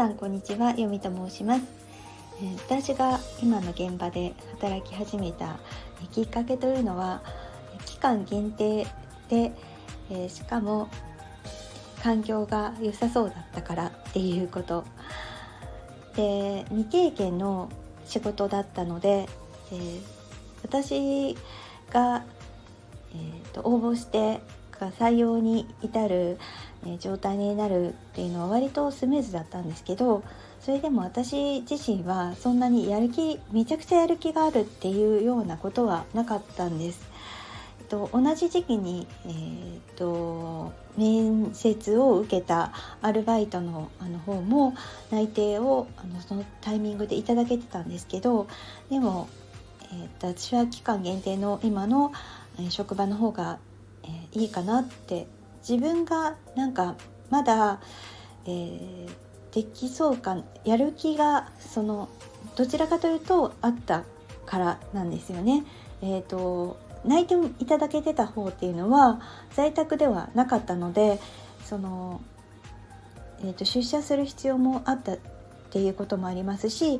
さんこんにちは、よみと申します。私が今の現場で働き始めたきっかけというのは、期間限定で、しかも環境が良さそうだったからっていうことで、未経験の仕事だったので、私が、応募して採用に至る、状態になるっていうのは割とスムーズだったんですけど、それでも私自身はそんなにめちゃくちゃやる気があるっていうようなことはなかったんです。同じ時期に、面接を受けたアルバイトの方も内定をそのタイミングでいただけてたんですけど、でも、私は期間限定の今の、職場の方が、いいかなって、自分がなんかまだ、できそうか、やる気がどちらかというとあったからなんですよね。内定をいただけてた方っていうのは在宅ではなかったので、出社する必要もあったっていうこともありますし、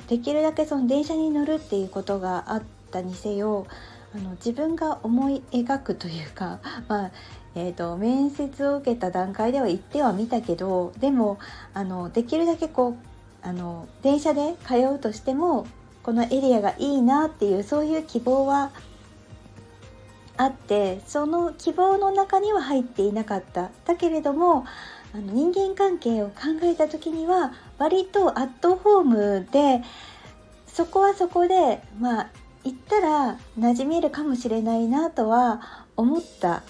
できるだけその電車に乗るっていうことがあったにせよ、自分が思い描くというか、面接を受けた段階では行ってはみたけど、でもできるだけ電車で通うとしてもこのエリアがいいなっていう、そういう希望はあって、その希望の中には入っていなかった。だけれども人間関係を考えた時には割とアットホームで、そこはそこで行ったら馴染めるかもしれないなとは思った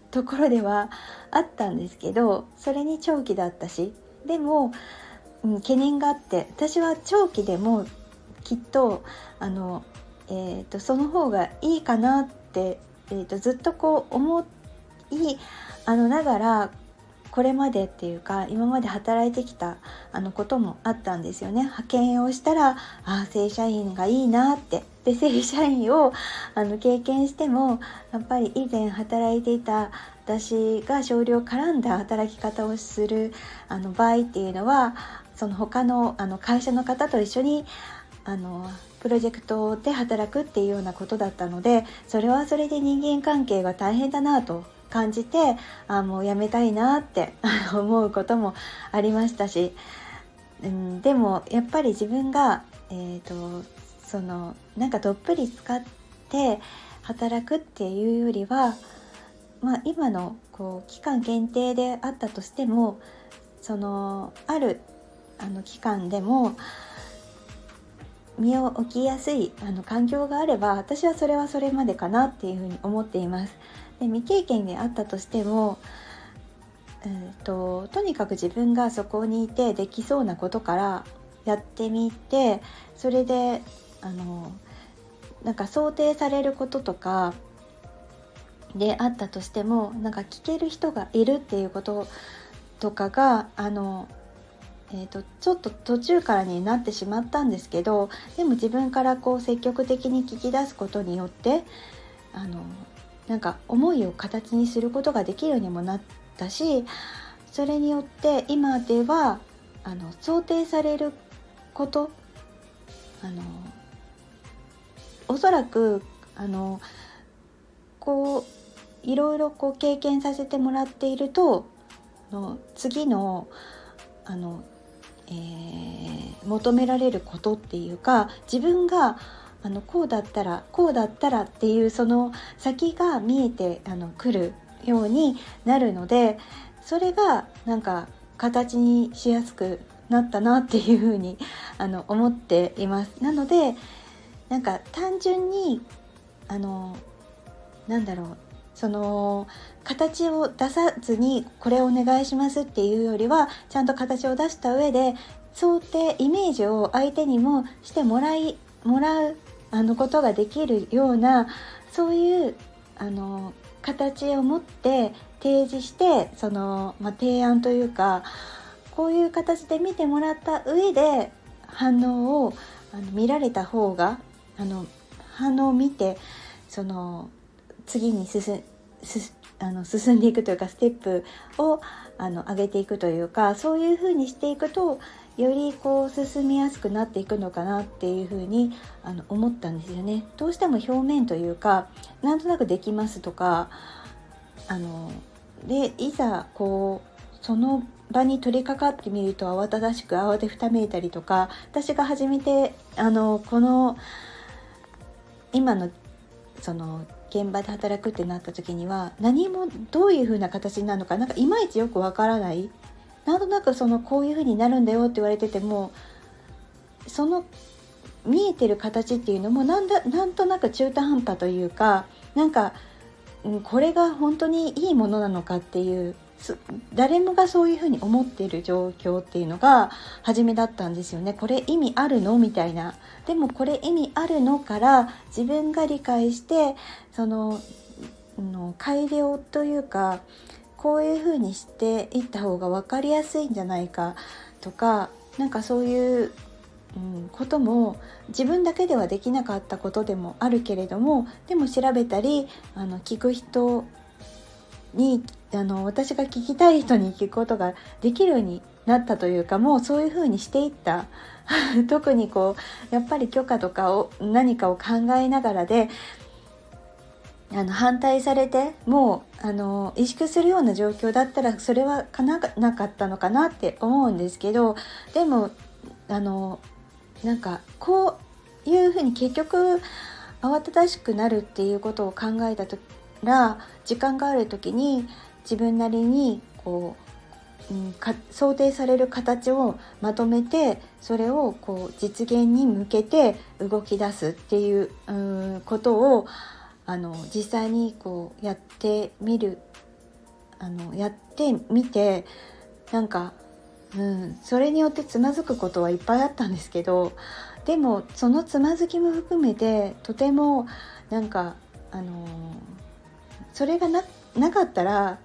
ところではあったんですけど、それに長期だったし、でも、懸念があって、私は長期でもきっとその方がいいかなって、ずっと思いながら、これまでっていうか今まで働いてきたこともあったんですよね。派遣をしたら正社員がいいなって、で正社員を経験しても、やっぱり以前働いていた私が少量絡んだ働き方をする場合っていうのは、その他の会社の方と一緒にプロジェクトで働くっていうようなことだったので、それはそれで人間関係が大変だなと感じて、もうやめたいなって思うこともありましたし、でもやっぱり自分が、なんかどっぷり使って働くっていうよりは、今の期間限定であったとしても、ある期間でも身を置きやすい環境があれば、私はそれはそれまでかなっていうふうに思っています。で、未経験であったとしても、とにかく自分がそこにいてできそうなことからやってみて、それでなんか想定されることとかであったとしても、なんか聞ける人がいるっていうこととかがちょっと途中からになってしまったんですけど、でも自分から積極的に聞き出すことによってなんか思いを形にすることができるようにもなったし、それによって今では想定されることおそらくいろいろ経験させてもらっていると次の求められることっていうか、自分がこうだったらっていうその先が見えてくるようになるので、それがなんか形にしやすくなったなっていうふうに思っています。なのでなんか単純になんだろう、形を出さずにこれをお願いしますっていうよりは、ちゃんと形を出した上でイメージを相手にもしてもらうことができるような、そういう形を持って提示して、提案というか、こういう形で見てもらった上で反応を見られた方が反応を見て次に進んでいくというか、ステップを上げていくというか、そういう風にしていくとよりこう進みやすくなっていくのかなっていう風に思ったんですよね。どうしても表面というか、なんとなくできますとか、でいざこうその場に取り掛かってみると慌ただしく慌てふためいたりとか、私が初めてこの今のその現場で働くってなった時には、何もどういう風な形になるのかいまいちよくわからない、なんとなくこういう風になるんだよって言われてても、その見えてる形っていうのもなんとなく中途半端というか、これが本当にいいものなのかっていう、誰もがそういうふうに思っている状況っていうのが初めだったんですよね。これ意味あるのみたいな。でもこれ意味あるのから自分が理解して、改良というか、こういうふうにしていった方が分かりやすいんじゃないかとか、そういうことも自分だけではできなかったことでもあるけれども、でも調べたり聞く人に私が聞きたい人に聞くことができるようになったというか、もうそういう風にしていった特にやっぱり許可とかを何かを考えながらで反対されてもう萎縮するような状況だったら、それは叶わなかったのかなって思うんですけど、でもこういうふうに結局慌ただしくなるっていうことを考えたら、時間がある時に自分なりに想定される形をまとめて、それを実現に向けて動き出すっていうことを実際にやってみて、それによってつまずくことはいっぱいあったんですけど、でもそのつまずきも含めてとてもそれが なかったら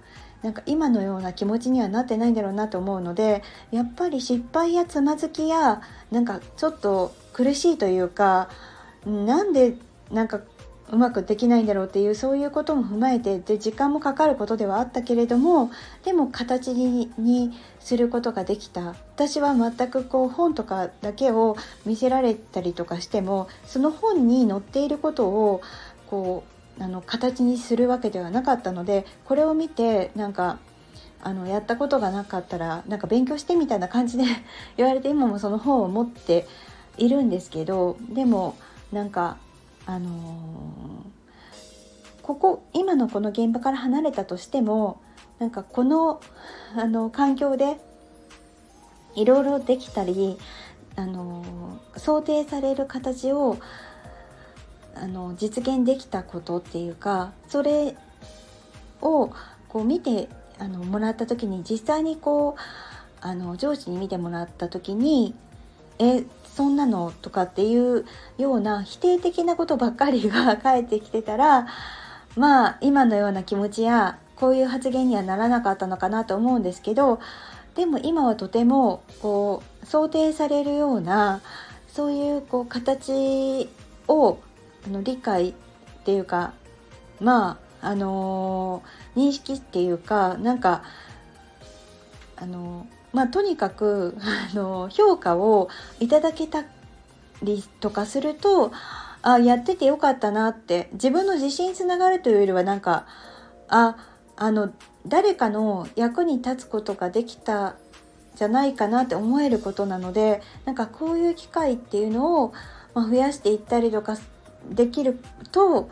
今のような気持ちにはなってないんだろうなと思うので、やっぱり失敗やつまずきやちょっと苦しいというか、なんでうまくできないんだろうっていう、そういうことも踏まえて、で時間もかかることではあったけれども、でも形にすることができた。私は全く本とかだけを見せられたりとかしても、その本に載っていることを形にするわけではなかったので、これを見てやったことがなかったら勉強してみたいな感じで言われて、今もその本を持っているんですけど、でも今のこの現場から離れたとしても、この環境でいろいろできたり、想定される形を実現できたことっていうか、それを見てもらった時に、実際に上司に見てもらった時にそんなのとかっていうような否定的なことばっかりが返ってきてたら、今のような気持ちやこういう発言にはならなかったのかなと思うんですけど、でも今はとても想定されるような、そういう形を理解っていうか、認識っていうか、とにかく評価をいただけたりとかすると、やっててよかったなって、自分の自信につながるというよりは誰かの役に立つことができたじゃないかなって思えることなので、こういう機会っていうのを増やしていったりとかできると、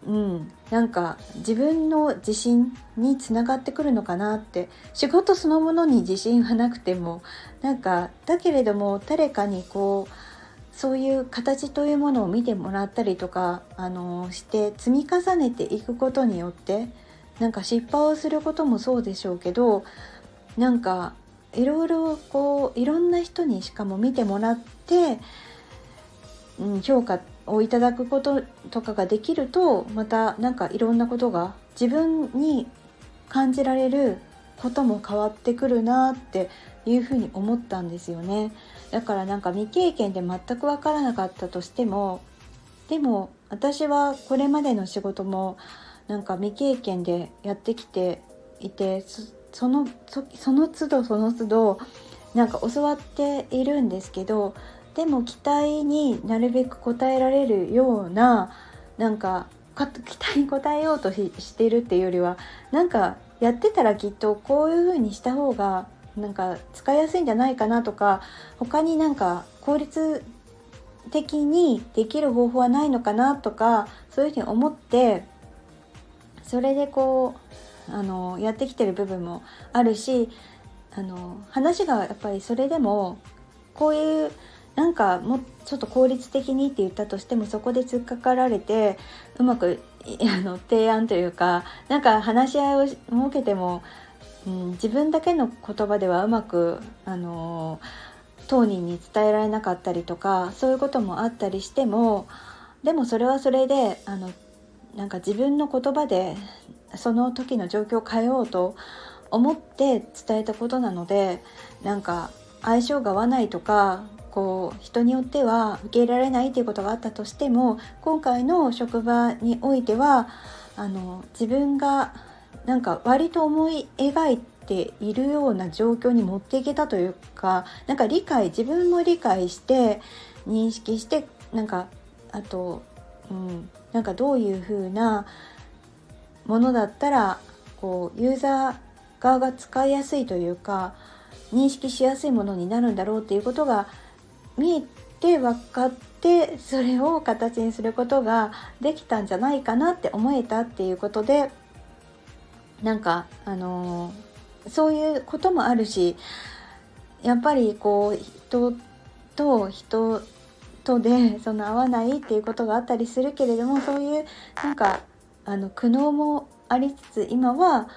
自分の自信につながってくるのかなって。仕事そのものに自信はなくてもだけれども、誰かにそういう形というものを見てもらったりとかして積み重ねていくことによって、失敗をすることもそうでしょうけど、いろいろいろんな人にしかも見てもらって、評価をいただくこととかができると、またいろんなことが自分に感じられることも変わってくるなっていうふうに思ったんですよね。だから未経験で全く分からなかったとしても、でも私はこれまでの仕事もなんか未経験でやってきていて、その都度その都度なんか教わっているんですけど、でも期待になるべく応えられるような、なんか期待に応えようとしているっていうよりは、なんかやってたらきっとこういう風にした方がなんか使いやすいんじゃないかなとか、他になんか効率的にできる方法はないのかなとか、そういうふうに思って、それでやってきてる部分もあるし、話がやっぱりそれでもこういうなんかもうちょっと効率的にって言ったとしても、そこで突っかかられてうまく提案というか、なんか話し合いを設けても、自分だけの言葉ではうまく当人に伝えられなかったりとか、そういうこともあったりしても、でもそれはそれでなんか自分の言葉でその時の状況を変えようと思って伝えたことなので、なんか相性が合わないとか、人によっては受け入れられないということがあったとしても、今回の職場においては自分がなんか割と思い描いているような状況に持っていけたというか、なんか自分も理解して認識して、なんかあと、なんかどういう風なものだったらユーザー側が使いやすいというか、認識しやすいものになるんだろうっていうことが見えて分かって、それを形にすることができたんじゃないかなって思えたっていうことで、なんかそういうこともあるし、やっぱり人と人とで合わないっていうことがあったりするけれども、そういうなんか苦悩もありつつ、今は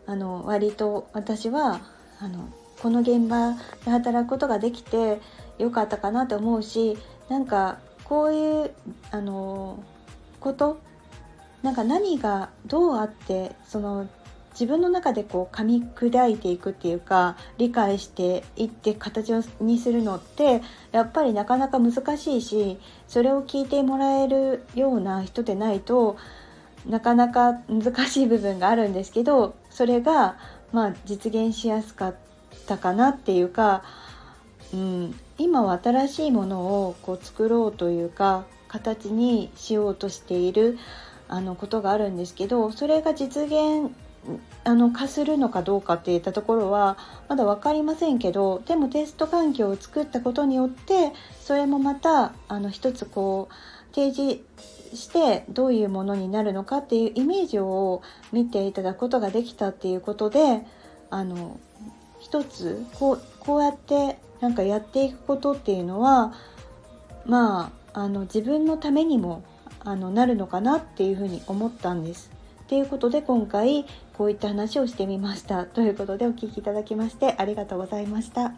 割と私はこの現場で働くことができてよかったかなと思うし、なんかこういうことなんか何がどうあって、自分の中で噛み砕いていくっていうか、理解していって形にするのってやっぱりなかなか難しいし、それを聞いてもらえるような人でないとなかなか難しい部分があるんですけど、それが実現しやすかったかなっていうか、今は新しいものを作ろうというか形にしようとしていることがあるんですけど、それが実現化するのかどうかっていったところはまだ分かりませんけど、でもテスト環境を作ったことによって、それもまた一つ提示してどういうものになるのかっていうイメージを見ていただくことができたっていうことで、一つこうやってなんかやっていくことっていうのは自分のためにもなるのかなっていうふうに思ったんです。ということで今回こういった話をしてみました。ということでお聞きいただきましてありがとうございました。